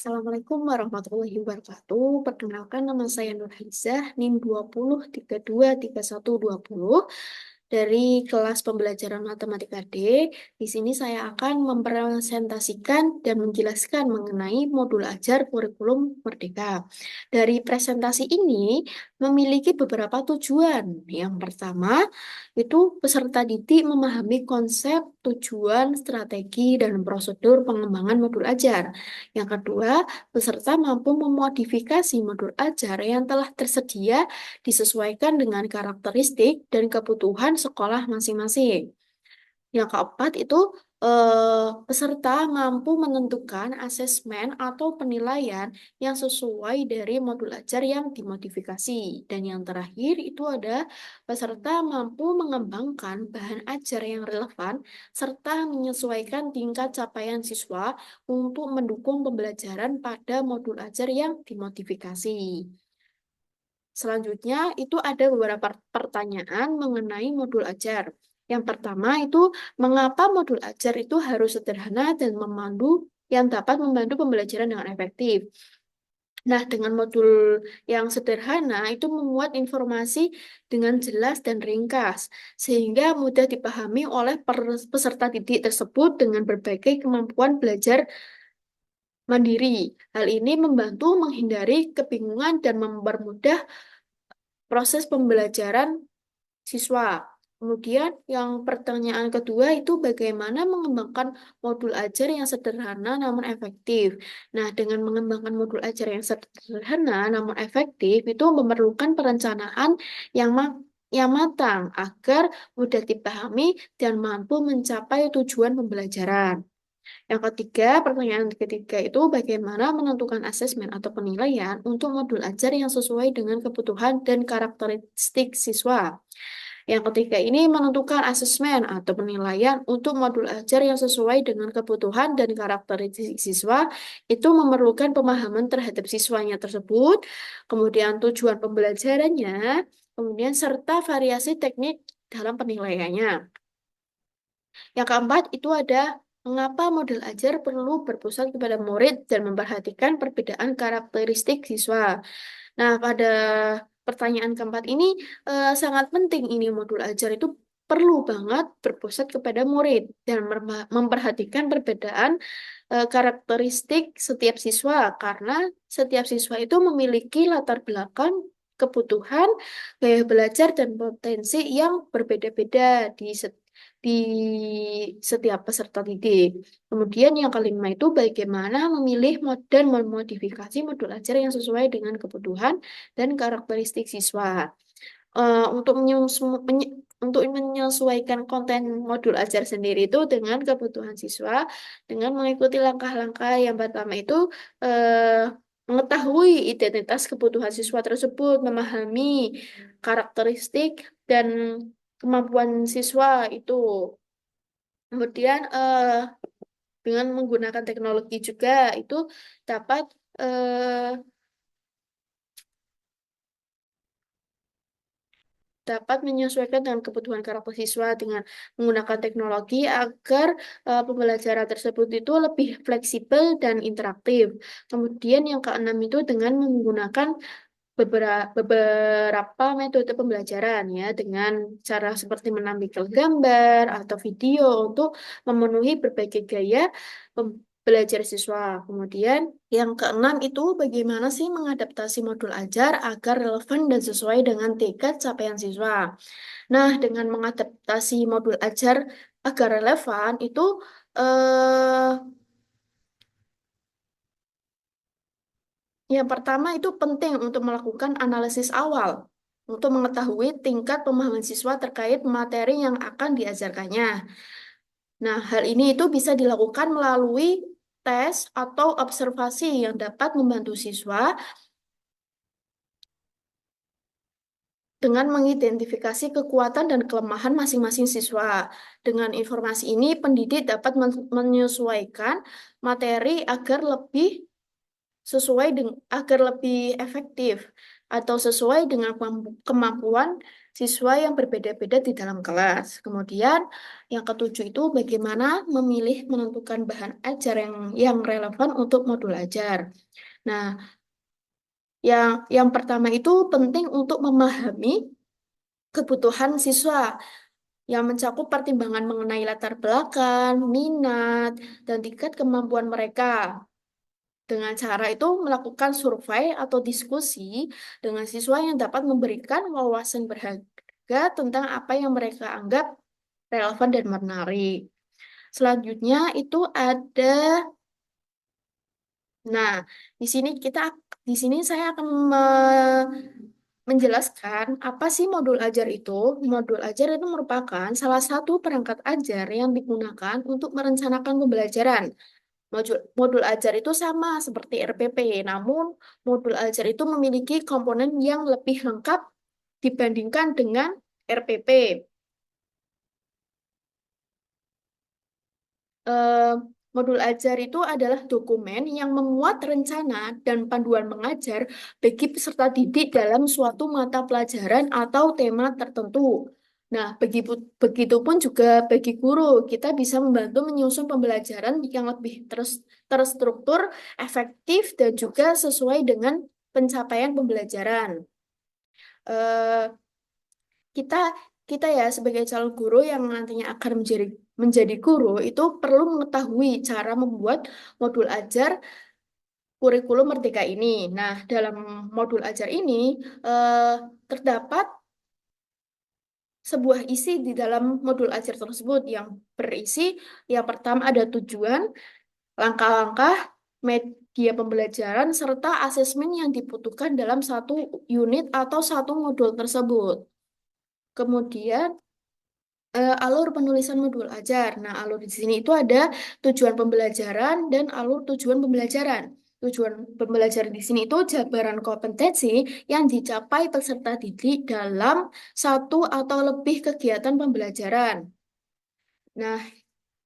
Assalamualaikum warahmatullahi wabarakatuh. Perkenalkan nama saya Nurhaizah, NIM 20323120 dari kelas pembelajaran matematika D. Di sini saya akan mempresentasikan dan menjelaskan mengenai modul ajar kurikulum Merdeka. Dari presentasi ini memiliki beberapa tujuan. Yang pertama, itu peserta didik memahami konsep, tujuan, strategi, dan prosedur pengembangan modul ajar. Yang kedua, peserta mampu memodifikasi modul ajar yang telah tersedia disesuaikan dengan karakteristik dan kebutuhan sekolah masing-masing. Yang keempat itu peserta mampu menentukan asesmen atau penilaian yang sesuai dari modul ajar yang dimodifikasi. Dan yang terakhir itu ada peserta mampu mengembangkan bahan ajar yang relevan serta menyesuaikan tingkat capaian siswa untuk mendukung pembelajaran pada modul ajar yang dimodifikasi. Selanjutnya, itu ada beberapa pertanyaan mengenai modul ajar. Yang pertama itu, mengapa modul ajar itu harus sederhana dan memandu yang dapat membantu pembelajaran dengan efektif? Nah, dengan modul yang sederhana itu memuat informasi dengan jelas dan ringkas, sehingga mudah dipahami oleh peserta didik tersebut dengan berbagai kemampuan belajar mandiri. Hal ini membantu menghindari kebingungan dan mempermudah proses pembelajaran siswa. Kemudian yang pertanyaan kedua itu bagaimana mengembangkan modul ajar yang sederhana namun efektif. Nah, dengan mengembangkan modul ajar yang sederhana namun efektif itu memerlukan perencanaan yang yang matang agar mudah dipahami dan mampu mencapai tujuan pembelajaran. Yang ketiga, pertanyaan ketiga itu bagaimana menentukan asesmen atau penilaian untuk modul ajar yang sesuai dengan kebutuhan dan karakteristik siswa. Yang ketiga ini menentukan asesmen atau penilaian untuk modul ajar yang sesuai dengan kebutuhan dan karakteristik siswa itu memerlukan pemahaman terhadap siswanya tersebut, kemudian tujuan pembelajarannya, kemudian serta variasi teknik dalam penilaiannya. Yang keempat itu ada mengapa model ajar perlu berpusat kepada murid dan memperhatikan perbedaan karakteristik siswa. Nah, pada pertanyaan keempat ini sangat penting ini modul ajar itu perlu banget berpusat kepada murid dan memperhatikan perbedaan karakteristik setiap siswa karena setiap siswa itu memiliki latar belakang, kebutuhan, gaya belajar dan potensi yang berbeda-beda di setiap peserta didik. Kemudian yang kelima itu bagaimana memilih dan memodifikasi modul ajar yang sesuai dengan kebutuhan dan karakteristik siswa. Untuk untuk menyesuaikan konten modul ajar sendiri itu dengan kebutuhan siswa, dengan mengikuti langkah-langkah yang pertama itu mengetahui identitas kebutuhan siswa tersebut, memahami karakteristik dan kemampuan siswa itu. Kemudian dengan menggunakan teknologi juga itu dapat dapat menyesuaikan dengan kebutuhan karakter siswa dengan menggunakan teknologi agar pembelajaran tersebut itu lebih fleksibel dan interaktif. Kemudian yang keenam itu dengan menggunakan beberapa metode pembelajaran ya dengan cara seperti menampilkan gambar atau video untuk memenuhi berbagai gaya belajar siswa. Kemudian yang keenam itu bagaimana sih mengadaptasi modul ajar agar relevan dan sesuai dengan tingkat capaian siswa. Nah, dengan mengadaptasi modul ajar agar relevan itu eh, yang pertama itu penting untuk melakukan analisis awal untuk mengetahui tingkat pemahaman siswa terkait materi yang akan diajarkannya. Nah, hal ini itu bisa dilakukan melalui tes atau observasi yang dapat membantu siswa dengan mengidentifikasi kekuatan dan kelemahan masing-masing siswa. Dengan informasi ini, pendidik dapat menyesuaikan materi agar lebih agar lebih efektif atau sesuai dengan kemampuan siswa yang berbeda-beda di dalam kelas. Kemudian yang ketujuh itu bagaimana memilih menentukan bahan ajar yang relevan untuk modul ajar. Nah, yang pertama itu penting untuk memahami kebutuhan siswa yang mencakup pertimbangan mengenai latar belakang, minat, dan tingkat kemampuan mereka. Dengan cara itu melakukan survei atau diskusi dengan siswa yang dapat memberikan wawasan berharga tentang apa yang mereka anggap relevan dan menarik. Selanjutnya itu ada, nah di sini saya akan menjelaskan apa sih modul ajar itu. Modul ajar itu merupakan salah satu perangkat ajar yang digunakan untuk merencanakan pembelajaran. Modul ajar itu sama seperti RPP, namun modul ajar itu memiliki komponen yang lebih lengkap dibandingkan dengan RPP. Eh, Modul ajar itu adalah dokumen yang memuat rencana dan panduan mengajar bagi peserta didik dalam suatu mata pelajaran atau tema tertentu. Nah, begitupun juga bagi guru, kita bisa membantu menyusun pembelajaran yang lebih terstruktur, efektif, dan juga sesuai dengan pencapaian pembelajaran. Eh, kita kita ya sebagai calon guru yang nantinya akan menjadi guru itu perlu mengetahui cara membuat modul ajar kurikulum Merdeka ini. Nah, dalam modul ajar ini eh, terdapat sebuah isi di dalam modul ajar tersebut yang berisi yang pertama ada tujuan, langkah-langkah, media pembelajaran, serta asesmen yang dibutuhkan dalam satu unit atau satu modul tersebut. Kemudian alur penulisan modul ajar. Nah, alur di sini itu ada tujuan pembelajaran dan alur tujuan pembelajaran. Tujuan pembelajaran di sini itu jabaran kompetensi yang dicapai peserta didik dalam satu atau lebih kegiatan pembelajaran. Nah,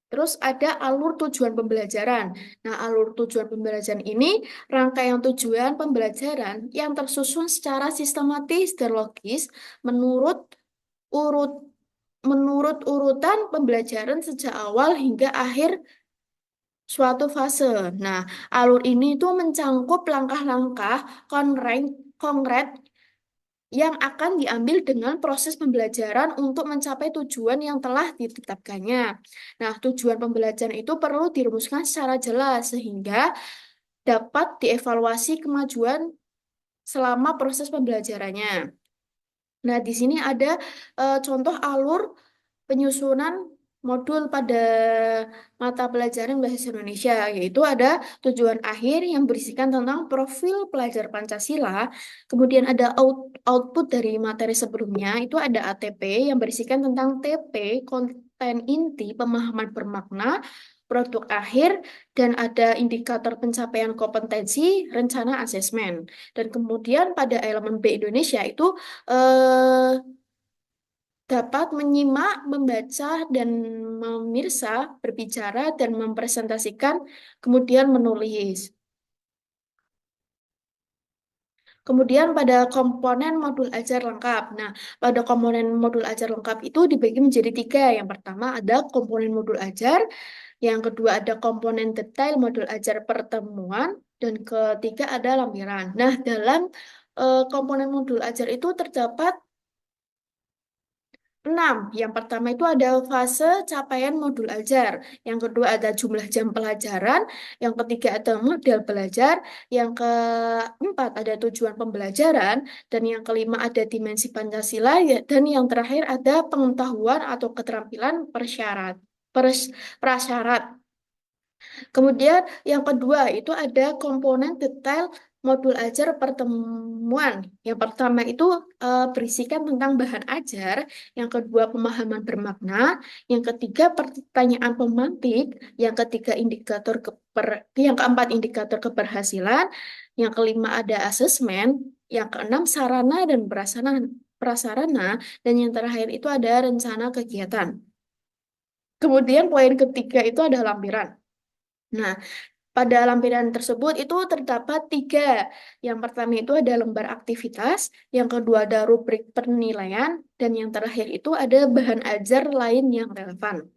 terus ada alur tujuan pembelajaran. Nah, alur tujuan pembelajaran ini rangkaian tujuan pembelajaran yang tersusun secara sistematis dan logis menurut urut menurut urutan pembelajaran sejak awal hingga akhir suatu fase. Nah, alur ini itu mencangkup langkah-langkah konkret yang akan diambil dengan proses pembelajaran untuk mencapai tujuan yang telah ditetapkannya. Nah, tujuan pembelajaran itu perlu dirumuskan secara jelas sehingga dapat dievaluasi kemajuan selama proses pembelajarannya. Nah, di sini ada contoh alur penyusunan modul pada mata pelajaran Bahasa Indonesia, yaitu ada tujuan akhir yang berisikan tentang profil pelajar Pancasila, kemudian ada output dari materi sebelumnya, itu ada ATP yang berisikan tentang TP, konten inti, pemahaman bermakna, produk akhir, dan ada indikator pencapaian kompetensi, rencana asesmen. Dan kemudian pada elemen B Indonesia itu eh, dapat menyimak, membaca, dan memirsa, berbicara, dan mempresentasikan, kemudian menulis. Kemudian pada komponen modul ajar lengkap. Nah, pada komponen modul ajar lengkap itu dibagi menjadi tiga. Yang pertama ada komponen modul ajar, yang kedua ada komponen detail modul ajar pertemuan, dan ketiga ada lampiran. Nah, dalam komponen modul ajar itu terdapat 6. Yang pertama itu ada fase capaian modul ajar. Yang kedua ada jumlah jam pelajaran. Yang ketiga ada model belajar. Yang keempat ada tujuan pembelajaran. Dan yang kelima ada dimensi Pancasila. Dan yang terakhir ada pengetahuan atau keterampilan prasyarat. Kemudian yang kedua itu ada komponen detail modul ajar pertemuan. Yang pertama itu berisikan tentang bahan ajar, yang kedua pemahaman bermakna, yang ketiga pertanyaan pemantik, yang ketiga yang keempat indikator keberhasilan, yang kelima ada asesmen, yang keenam sarana dan prasarana, dan yang terakhir itu ada rencana kegiatan. Kemudian poin ketiga itu ada lampiran. Nah, Pada lampiran tersebut itu terdapat tiga. Yang pertama itu ada lembar aktivitas, yang kedua ada rubrik penilaian, dan yang terakhir itu ada bahan ajar lain yang relevan.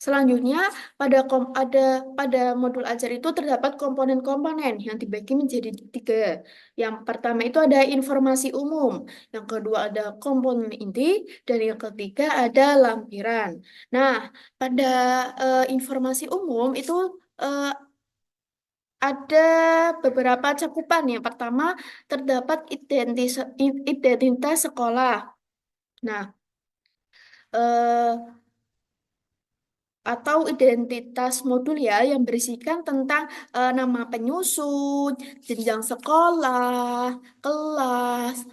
Selanjutnya, pada modul ajar itu terdapat komponen-komponen yang dibagi menjadi tiga. Yang pertama itu ada informasi umum, yang kedua ada komponen inti, dan yang ketiga ada lampiran. Nah, pada informasi umum itu eh, ada beberapa cakupan. Yang pertama terdapat identitas sekolah. Nah, eh, atau identitas modul ya yang berisikan tentang nama penyusun, jenjang sekolah, kelas,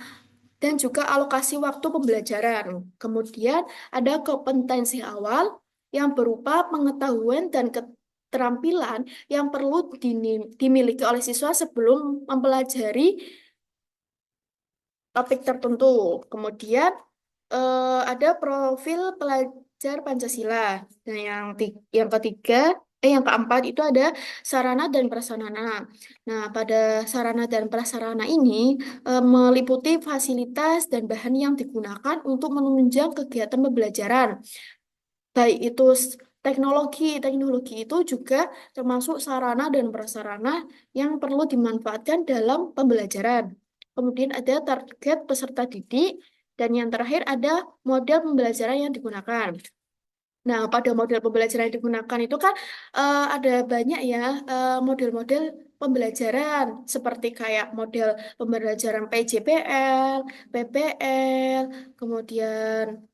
dan juga alokasi waktu pembelajaran. Kemudian ada kompetensi awal yang berupa pengetahuan dan keterampilan yang perlu dimiliki oleh siswa sebelum mempelajari topik tertentu. Kemudian ada profil pelajar Pancasila. Nah, yang ketiga, yang keempat itu ada sarana dan prasarana. Nah, pada sarana dan prasarana ini meliputi fasilitas dan bahan yang digunakan untuk menunjang kegiatan pembelajaran. Baik itu teknologi itu juga termasuk sarana dan prasarana yang perlu dimanfaatkan dalam pembelajaran. Kemudian ada target peserta didik, dan yang terakhir ada model pembelajaran yang digunakan. Nah, pada model pembelajaran yang digunakan itu kan ada banyak ya model-model pembelajaran seperti kayak model pembelajaran PJPL, PPL, kemudian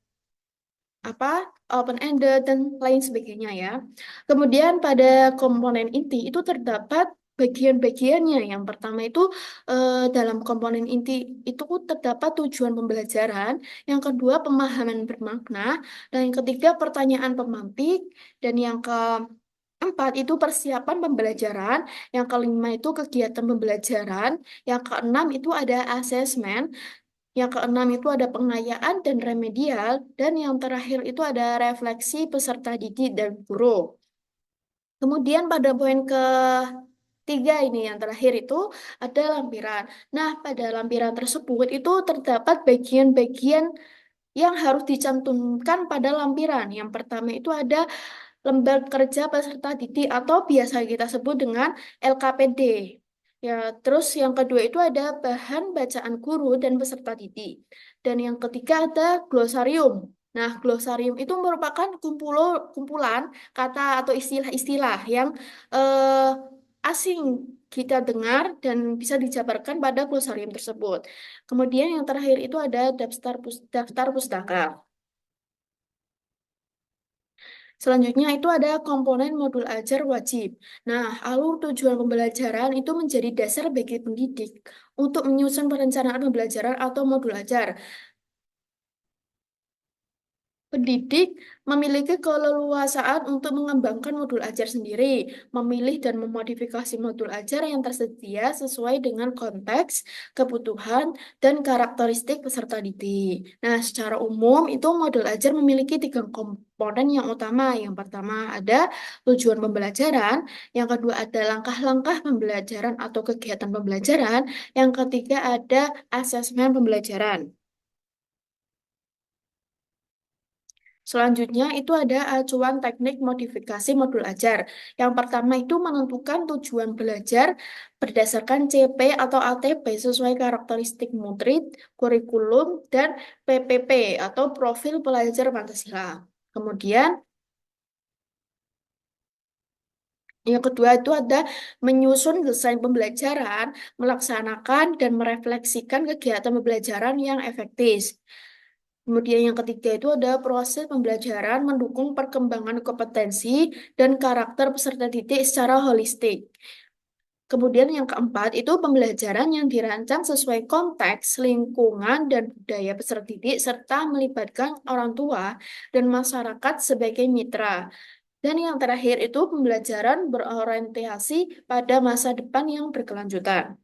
apa open ended dan lain sebagainya ya. Kemudian pada komponen inti itu terdapat bagian-bagiannya. Yang pertama itu dalam komponen inti itu terdapat tujuan pembelajaran, yang kedua pemahaman bermakna, dan yang ketiga pertanyaan pemantik, dan yang keempat itu persiapan pembelajaran, yang kelima itu kegiatan pembelajaran, yang keenam itu ada asesmen, yang keenam itu ada pengayaan dan remedial, dan yang terakhir itu ada refleksi peserta didik dan guru. Kemudian pada poin ketiga ini yang terakhir itu ada lampiran. Nah, pada lampiran tersebut itu terdapat bagian-bagian yang harus dicantumkan pada lampiran. Yang pertama itu ada lembar kerja peserta didik atau biasa kita sebut dengan LKPD. Ya, terus yang kedua itu ada bahan bacaan guru dan peserta didik. Dan yang ketiga ada glosarium. Nah, glosarium itu merupakan kumpulan kata atau istilah-istilah yang eh, asing kita dengar dan bisa dijabarkan pada glosarium tersebut. Kemudian yang terakhir itu ada daftar pustaka. Selanjutnya itu ada komponen modul ajar wajib. Nah, alur tujuan pembelajaran itu menjadi dasar bagi pendidik untuk menyusun perencanaan pembelajaran atau modul ajar. Pendidik memiliki keleluasaan untuk mengembangkan modul ajar sendiri, memilih dan memodifikasi modul ajar yang tersedia sesuai dengan konteks, kebutuhan, dan karakteristik peserta didik. Nah, secara umum itu modul ajar memiliki tiga komponen yang utama. Yang pertama ada tujuan pembelajaran, yang kedua ada langkah-langkah pembelajaran atau kegiatan pembelajaran, yang ketiga ada asesmen pembelajaran. Selanjutnya itu ada acuan teknik modifikasi modul ajar. Yang pertama itu menentukan tujuan belajar berdasarkan CP atau ATP sesuai karakteristik murid, kurikulum, dan PPP atau profil pelajar Pancasila. Kemudian yang kedua itu ada menyusun desain pembelajaran, melaksanakan dan merefleksikan kegiatan pembelajaran yang efektif. Kemudian yang ketiga itu ada proses pembelajaran mendukung perkembangan kompetensi dan karakter peserta didik secara holistik. Kemudian yang keempat itu pembelajaran yang dirancang sesuai konteks, lingkungan, dan budaya peserta didik serta melibatkan orang tua dan masyarakat sebagai mitra. Dan yang terakhir itu pembelajaran berorientasi pada masa depan yang berkelanjutan.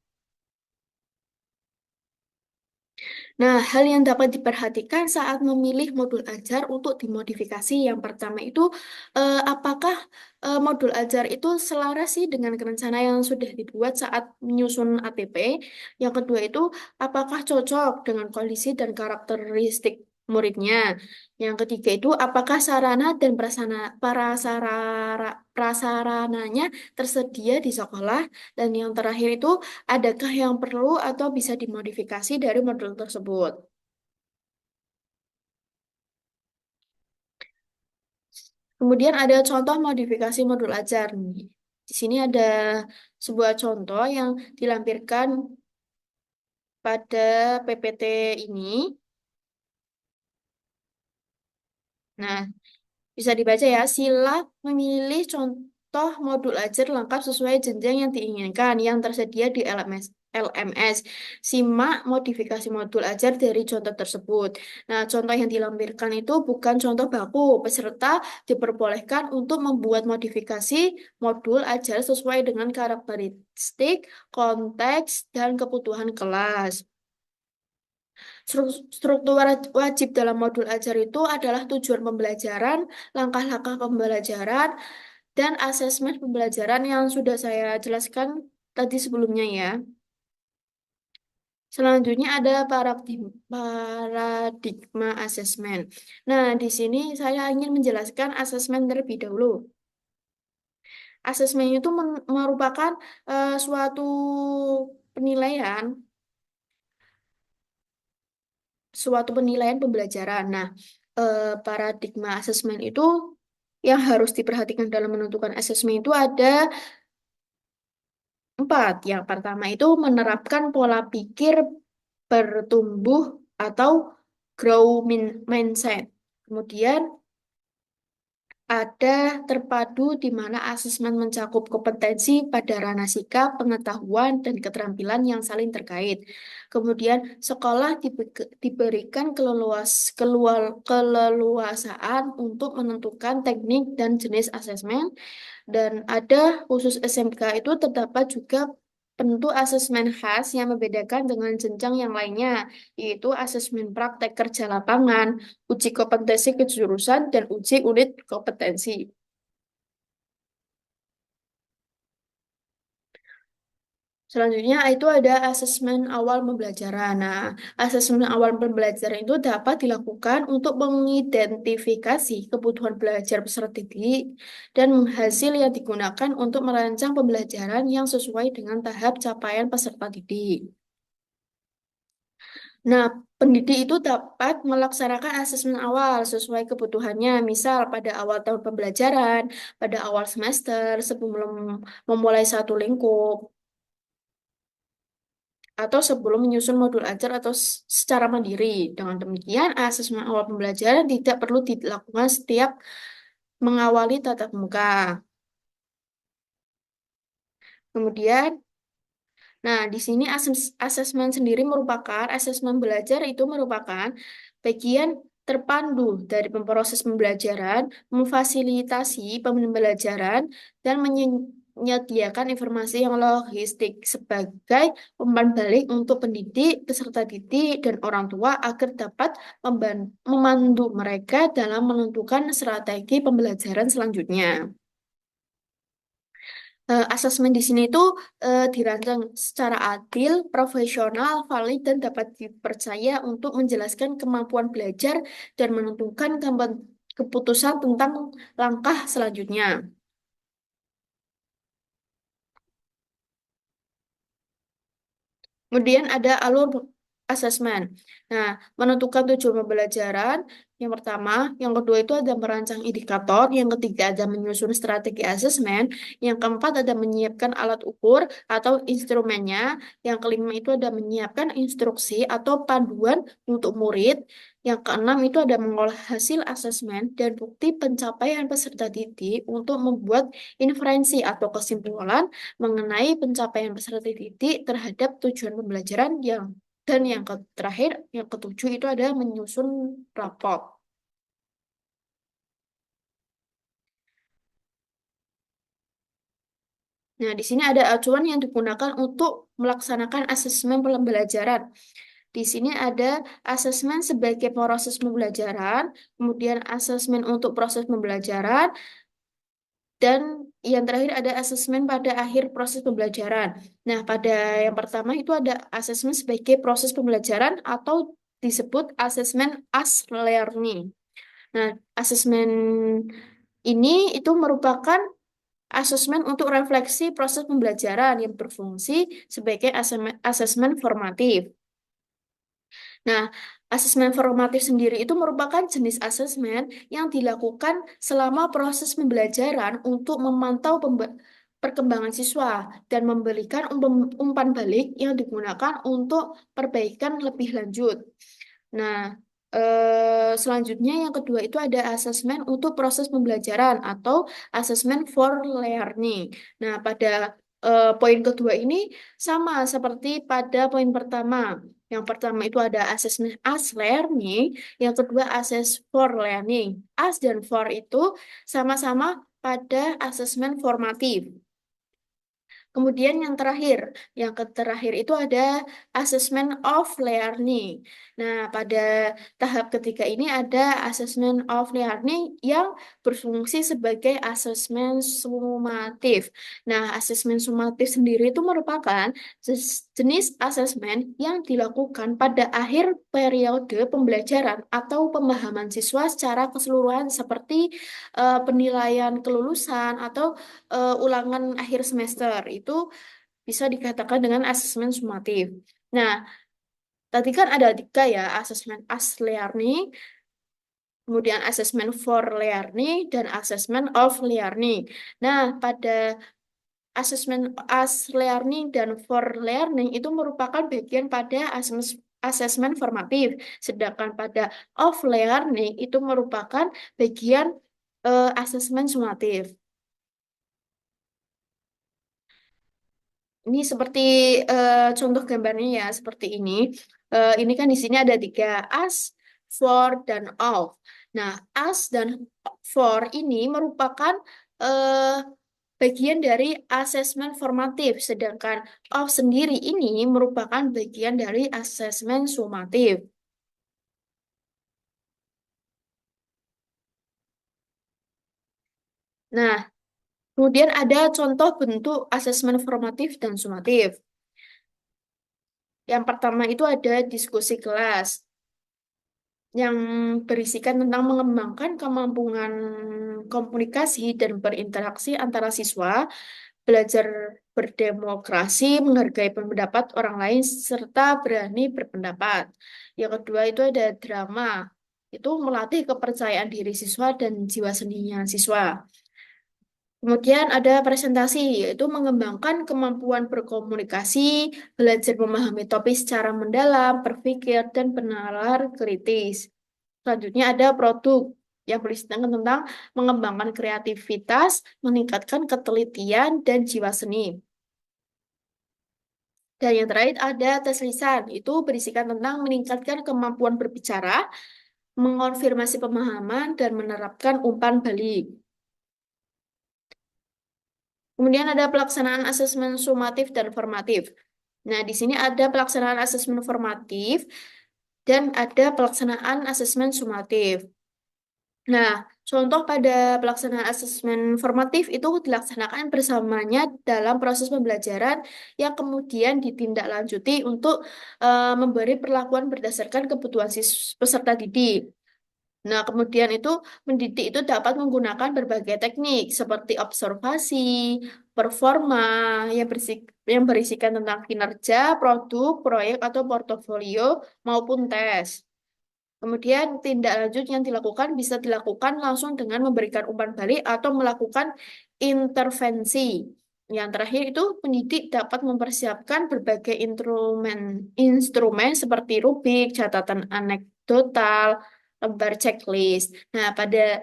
Nah, hal yang dapat diperhatikan saat memilih modul ajar untuk dimodifikasi, yang pertama itu apakah modul ajar itu selaras sih dengan rencana yang sudah dibuat saat menyusun ATP. Yang kedua itu apakah cocok dengan kondisi dan karakteristik muridnya. Yang ketiga itu apakah sarana dan prasarananya tersedia di sekolah. Dan yang terakhir itu adakah yang perlu atau bisa dimodifikasi dari modul tersebut? Kemudian ada contoh modifikasi modul ajar nih. Di sini ada sebuah contoh yang dilampirkan pada PPT ini. Nah, bisa dibaca ya, sila memilih contoh modul ajar lengkap sesuai jenjang yang diinginkan yang tersedia di LMS. Simak modifikasi modul ajar dari contoh tersebut. Nah, contoh yang dilampirkan itu bukan contoh baku. Peserta diperbolehkan untuk membuat modifikasi modul ajar sesuai dengan karakteristik, konteks, dan kebutuhan kelas. Struktur wajib dalam modul ajar itu adalah tujuan pembelajaran, langkah-langkah pembelajaran, dan asesmen pembelajaran yang sudah saya jelaskan tadi sebelumnya ya. Selanjutnya ada paradigma asesmen. Nah, di sini saya ingin menjelaskan asesmen terlebih dahulu. Asesmen itu merupakan suatu penilaian, pembelajaran. Nah, paradigma asesmen itu yang harus diperhatikan dalam menentukan asesmen itu ada empat. Yang pertama itu menerapkan pola pikir bertumbuh atau mindset. Kemudian ada terpadu di mana asesmen mencakup kompetensi pada ranah sikap, pengetahuan, dan keterampilan yang saling terkait. Kemudian sekolah diberikan keleluasaan untuk menentukan teknik dan jenis asesmen. Dan ada khusus SMK itu terdapat juga penentu asesmen khas yang membedakan dengan jenjang yang lainnya, yaitu asesmen praktek kerja lapangan, uji kompetensi kejurusan, dan uji unit kompetensi. Selanjutnya itu ada asesmen awal pembelajaran. Nah, asesmen awal pembelajaran itu dapat dilakukan untuk mengidentifikasi kebutuhan belajar peserta didik dan hasil yang digunakan untuk merancang pembelajaran yang sesuai dengan tahap capaian peserta didik. Nah, pendidik itu dapat melaksanakan asesmen awal sesuai kebutuhannya, misal pada awal tahun pembelajaran, pada awal semester, sebelum memulai satu lingkup, atau sebelum menyusun modul ajar atau secara mandiri. Dengan demikian, asesmen awal pembelajaran tidak perlu dilakukan setiap mengawali tatap muka. Kemudian, nah, di sini asesmen sendiri merupakan, asesmen belajar itu merupakan bagian terpandu dari pemproses pembelajaran, memfasilitasi pembelajaran, dan menyediakan informasi yang logistik sebagai umpan balik untuk pendidik, peserta didik, dan orang tua agar dapat memandu mereka dalam menentukan strategi pembelajaran selanjutnya. Asesmen di sini itu dirancang secara adil, profesional, valid, dan dapat dipercaya untuk menjelaskan kemampuan belajar dan menentukan keputusan tentang langkah selanjutnya. Kemudian ada alur asesmen. Nah, menentukan tujuan pembelajaran. Yang pertama, yang kedua itu ada merancang indikator, yang ketiga ada menyusun strategi asesmen, yang keempat ada menyiapkan alat ukur atau instrumennya, yang kelima itu ada menyiapkan instruksi atau panduan untuk murid, yang keenam itu ada mengolah hasil asesmen dan bukti pencapaian peserta didik untuk membuat inferensi atau kesimpulan mengenai pencapaian peserta didik terhadap tujuan pembelajaran dan yang terakhir, yang ketujuh itu adalah menyusun raport. Nah, di sini ada acuan yang digunakan untuk melaksanakan asesmen pembelajaran. Di sini ada asesmen sebagai proses pembelajaran, kemudian asesmen untuk proses pembelajaran, dan yang terakhir ada asesmen pada akhir proses pembelajaran. Nah, pada yang pertama itu ada asesmen sebagai proses pembelajaran atau disebut asesmen as learning. Nah, asesmen ini itu merupakan asesmen untuk refleksi proses pembelajaran yang berfungsi sebagai asesmen formatif. Nah, asesmen formatif sendiri itu merupakan jenis asesmen yang dilakukan selama proses pembelajaran untuk memantau perkembangan siswa dan memberikan umpan balik yang digunakan untuk perbaikan lebih lanjut. Nah, selanjutnya yang kedua itu ada asesmen untuk proses pembelajaran atau asesmen for learning. Nah, pada poin kedua ini sama seperti pada poin pertama. Yang pertama itu ada asesmen as learning, yang kedua assess for learning. As dan for itu sama-sama pada asesmen formatif. Kemudian yang terakhir itu ada assessment of learning. Nah, pada tahap ketiga ini ada assessment of learning yang berfungsi sebagai asesmen sumatif. Nah, asesmen sumatif sendiri itu merupakan jenis asesmen yang dilakukan pada akhir periode pembelajaran atau pemahaman siswa secara keseluruhan seperti penilaian kelulusan atau ulangan akhir semester itu bisa dikatakan dengan asesmen sumatif. Nah, tadi kan ada tiga ya, asesmen as learning, kemudian asesmen for learning, dan asesmen of learning. Nah, pada asesmen as learning dan for learning itu merupakan bagian pada asesmen formatif, sedangkan pada of learning itu merupakan bagian asesmen sumatif. Ini seperti contoh gambarnya ya, seperti ini. Ini kan di sini ada tiga, as, for, dan of. Nah, as dan for ini merupakan eh, bagian dari asesmen formatif, sedangkan of sendiri ini merupakan bagian dari asesmen sumatif. Nah, kemudian ada contoh bentuk asesmen formatif dan sumatif. Yang pertama itu ada diskusi kelas, yang berisikan tentang mengembangkan kemampuan komunikasi dan berinteraksi antara siswa, belajar berdemokrasi, menghargai pendapat orang lain, serta berani berpendapat. Yang kedua itu ada drama, itu melatih kepercayaan diri siswa dan jiwa seninya siswa. Kemudian ada presentasi, yaitu mengembangkan kemampuan berkomunikasi, belajar memahami topik secara mendalam, berpikir, dan benalar kritis. Selanjutnya ada produk yang berisikan tentang mengembangkan kreativitas, meningkatkan ketelitian, dan jiwa seni. Dan yang terakhir ada tes lisan, itu berisikan tentang meningkatkan kemampuan berbicara, mengonfirmasi pemahaman, dan menerapkan umpan balik. Kemudian ada pelaksanaan asesmen sumatif dan formatif. Nah, di sini ada pelaksanaan asesmen formatif dan ada pelaksanaan asesmen sumatif. Nah, contoh pada pelaksanaan asesmen formatif itu dilaksanakan bersamanya dalam proses pembelajaran yang kemudian ditindaklanjuti untuk memberi perlakuan berdasarkan kebutuhan peserta didik. Nah, kemudian itu mendidik itu dapat menggunakan berbagai teknik seperti observasi, performa yang berisikan tentang kinerja, produk, proyek atau portofolio maupun tes. Kemudian tindak lanjut yang dilakukan bisa dilakukan langsung dengan memberikan umpan balik atau melakukan intervensi. Yang terakhir itu pendidik dapat mempersiapkan berbagai instrumen seperti rubrik, catatan anekdotal, lembar checklist. Nah, pada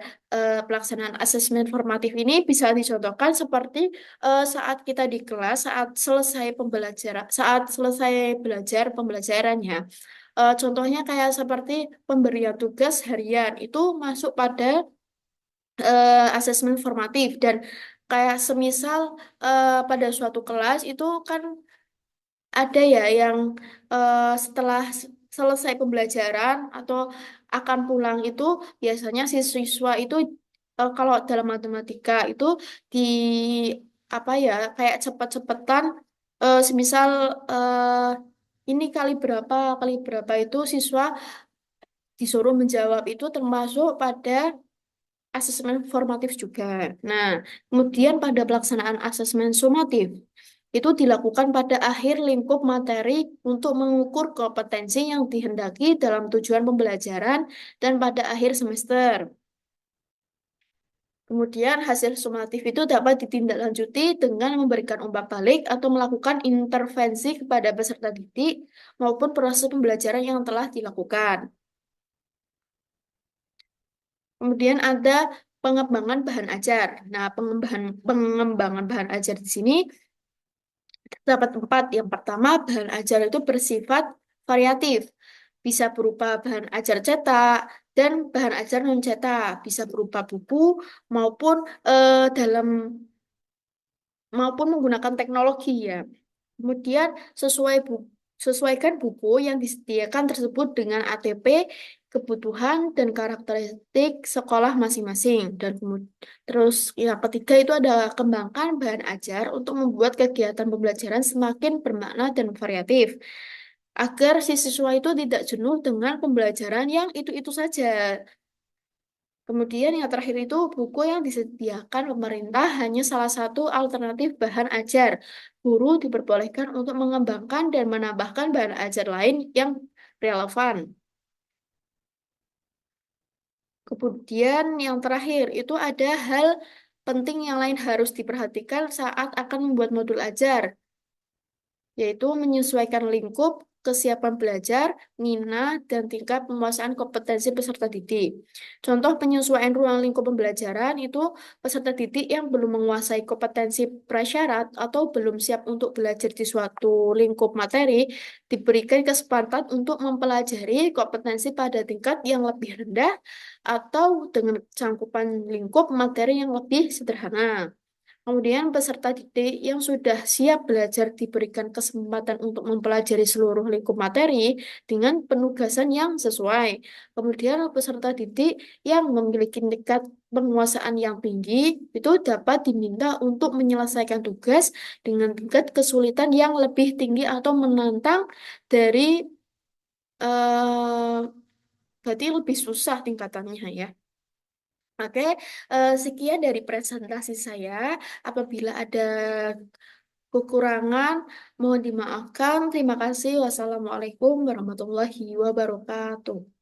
pelaksanaan asesmen formatif ini bisa dicontohkan seperti saat kita di kelas, saat selesai belajar pembelajarannya. Contohnya kayak seperti pemberian tugas harian itu masuk pada asesmen formatif dan kayak semisal pada suatu kelas itu kan ada ya yang setelah selesai pembelajaran atau akan pulang itu biasanya si siswa itu kalau dalam matematika itu di apa ya kayak cepet-cepetan semisal ini kali berapa itu siswa disuruh menjawab itu termasuk pada asesmen formatif juga. Nah, kemudian pada pelaksanaan asesmen sumatif itu dilakukan pada akhir lingkup materi untuk mengukur kompetensi yang dihendaki dalam tujuan pembelajaran dan pada akhir semester. Kemudian hasil sumatif itu dapat ditindaklanjuti dengan memberikan umpan balik atau melakukan intervensi kepada peserta didik maupun proses pembelajaran yang telah dilakukan. Kemudian ada pengembangan bahan ajar. Nah, pengembangan bahan ajar di sini terdapat empat. Yang pertama, bahan ajar itu bersifat variatif. Bisa berupa bahan ajar cetak dan bahan ajar non cetak. Bisa berupa buku maupun dalam maupun menggunakan teknologi ya. Kemudian sesuaikan buku yang disediakan tersebut dengan ATP, kebutuhan dan karakteristik sekolah masing-masing. Dan terus yang ketiga itu ada kembangkan bahan ajar untuk membuat kegiatan pembelajaran semakin bermakna dan variatif. Agar si siswa itu tidak jenuh dengan pembelajaran yang itu-itu saja. Kemudian yang terakhir itu buku yang disediakan pemerintah hanya salah satu alternatif bahan ajar. Guru diperbolehkan untuk mengembangkan dan menambahkan bahan ajar lain yang relevan. Kemudian yang terakhir itu ada hal penting yang lain harus diperhatikan saat akan membuat modul ajar, yaitu menyesuaikan lingkup, kesiapan belajar, minat, dan tingkat penguasaan kompetensi peserta didik. Contoh penyesuaian ruang lingkup pembelajaran itu peserta didik yang belum menguasai kompetensi prasyarat atau belum siap untuk belajar di suatu lingkup materi diberikan kesempatan untuk mempelajari kompetensi pada tingkat yang lebih rendah atau dengan cangkupan lingkup materi yang lebih sederhana. Kemudian peserta didik yang sudah siap belajar diberikan kesempatan untuk mempelajari seluruh lingkup materi dengan penugasan yang sesuai. Kemudian peserta didik yang memiliki tingkat penguasaan yang tinggi itu dapat diminta untuk menyelesaikan tugas dengan tingkat kesulitan yang lebih tinggi atau menantang dari berarti lebih susah tingkatannya ya. Oke, sekian dari presentasi saya. Apabila ada kekurangan, mohon dimaafkan. Terima kasih. Wassalamualaikum warahmatullahi wabarakatuh.